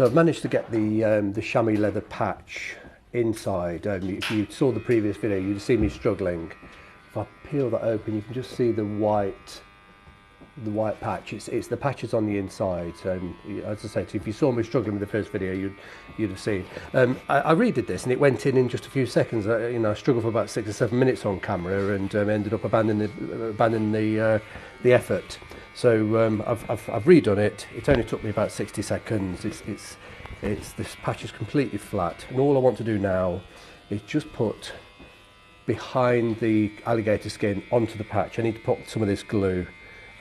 So I've managed to get the chamois leather patch inside. If you saw the previous video, you'd see me struggling. If I peel that open, you can just see the white patch. It's the patches on the inside. As I said, if you saw me struggling with the first video, you'd have seen. I redid this and it went in just a few seconds. I struggled for about 6 or 7 minutes on camera and ended up abandoning the effort. So I've redone it. It only took me about 60 seconds. This patch is completely flat, and all I want to do now is just put behind the alligator skin onto the patch. I need to put some of this glue.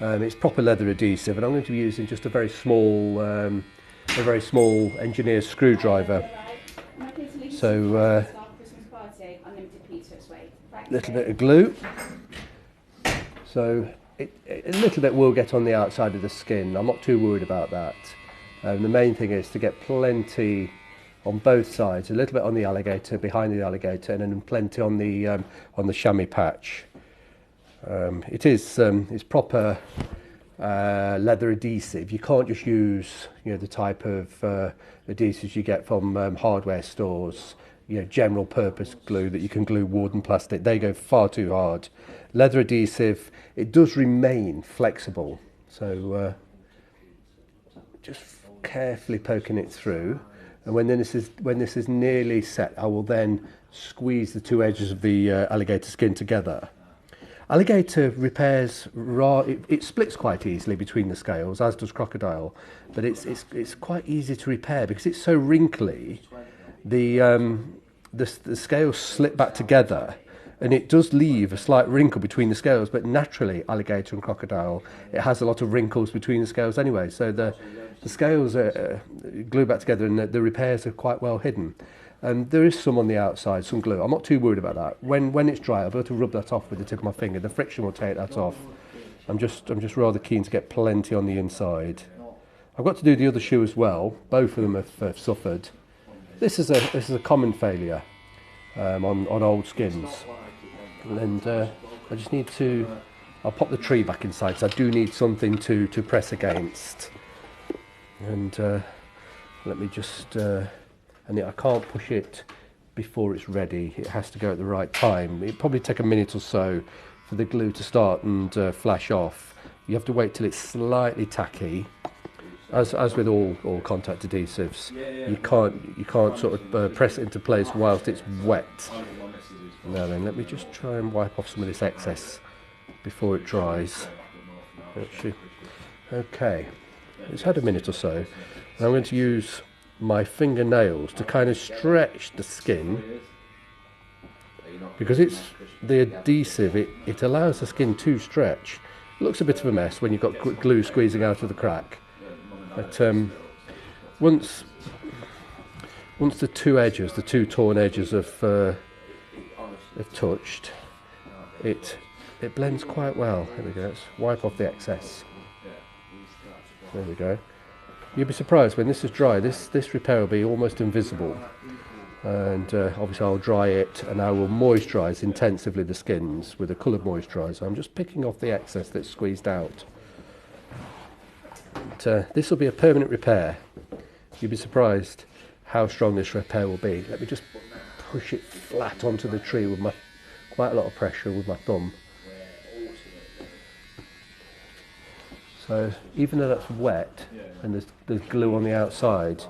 It's proper leather adhesive, and I'm going to be using just a very small engineer's screwdriver. So a little bit of glue. So a little bit will get on the outside of the skin. I'm not too worried about that. The main thing is to get plenty on both sides, a little bit on the alligator, behind the alligator, and then plenty on the chamois patch. It's proper leather adhesive. You can't just use the type of adhesives you get from hardware stores. General purpose glue that you can glue wood and plastic. They go far too hard. Leather adhesive, it does remain flexible. So just carefully poking it through, and when this is nearly set, I will then squeeze the two edges of the alligator skin together. Alligator repairs it splits quite easily between the scales, as does crocodile, but it's quite easy to repair because it's so wrinkly. The scales slip back together, and it does leave a slight wrinkle between the scales, but naturally alligator and crocodile, it has a lot of wrinkles between the scales anyway, so the scales are glued back together, and the repairs are quite well hidden. And there is some on the outside, some glue. I'm not too worried about that. When it's dry, I'll be able to rub that off with the tip of my finger. The friction will take that off. I'm just rather keen to get plenty on the inside. I've got to do the other shoe as well. Both of them have suffered. This is a common failure on old skins, and I just need to. I'll pop the tree back inside, so I do need something to press against. And let me just. And I can't push it before it's ready. It has to go at the right time. It'll probably take a minute or so for the glue to start and flash off. You have to wait till it's slightly tacky. As with all contact adhesives, you can't sort of press it into place whilst it's wet. Now then, let me just try and wipe off some of this excess before it dries. Okay, it's had a minute or so. And I'm going to use my fingernails to kind of stretch the skin, because it's the adhesive, it allows the skin to stretch. It looks a bit of a mess when you've got glue squeezing out of the crack, but once the two torn edges have touched, it blends quite well. There we go. Let's wipe off the excess. There we go. You'll be surprised when this is dry, this repair will be almost invisible. And obviously I'll dry it, and I will moisturise intensively the skins with a coloured moisturiser. I'm just picking off the excess that's squeezed out. This will be a permanent repair. You'll be surprised how strong this repair will be. Let me just push it flat onto the tree with quite a lot of pressure with my thumb. So even though that's wet and there's glue on the outside,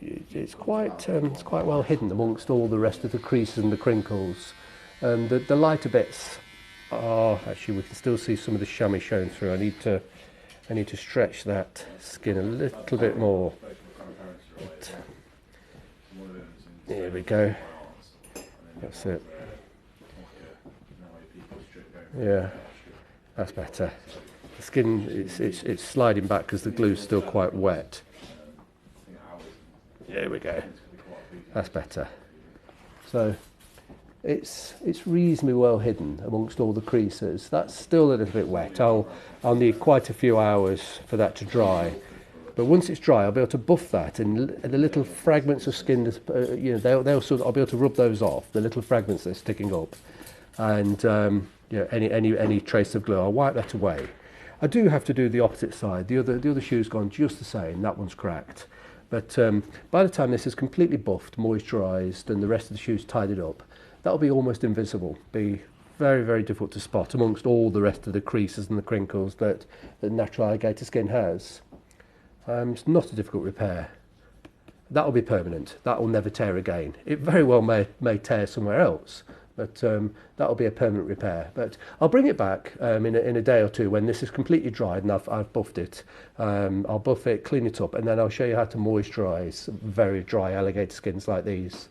it's quite well hidden amongst all the rest of the creases and the crinkles. And the lighter bits are actually, we can still see some of the chamois showing through. I need to stretch that skin a little bit more. But there we go. That's it. Yeah, that's better. The skin, it's sliding back because the glue's still quite wet. There we go. That's better. So it's reasonably well hidden amongst all the creases. That's still a little bit wet. I'll need quite a few hours for that to dry. But once it's dry, I'll be able to buff that, and the little fragments of skin, they'll sort of, I'll be able to rub those off. The little fragments that are sticking up, and any trace of glue, I'll wipe that away. I do have to do the opposite side. The other shoe's gone just the same. That one's cracked. But by the time this is completely buffed, moisturised, and the rest of the shoe's tidied up, that'll be almost invisible. Be very, very difficult to spot amongst all the rest of the creases and the crinkles that natural alligator skin has. It's not a difficult repair. That'll be permanent. That'll never tear again. It very well may tear somewhere else, but that'll be a permanent repair. But I'll bring it back in a day or two when this is completely dried and I've buffed it. I'll buff it, clean it up, and then I'll show you how to moisturise very dry alligator skins like these.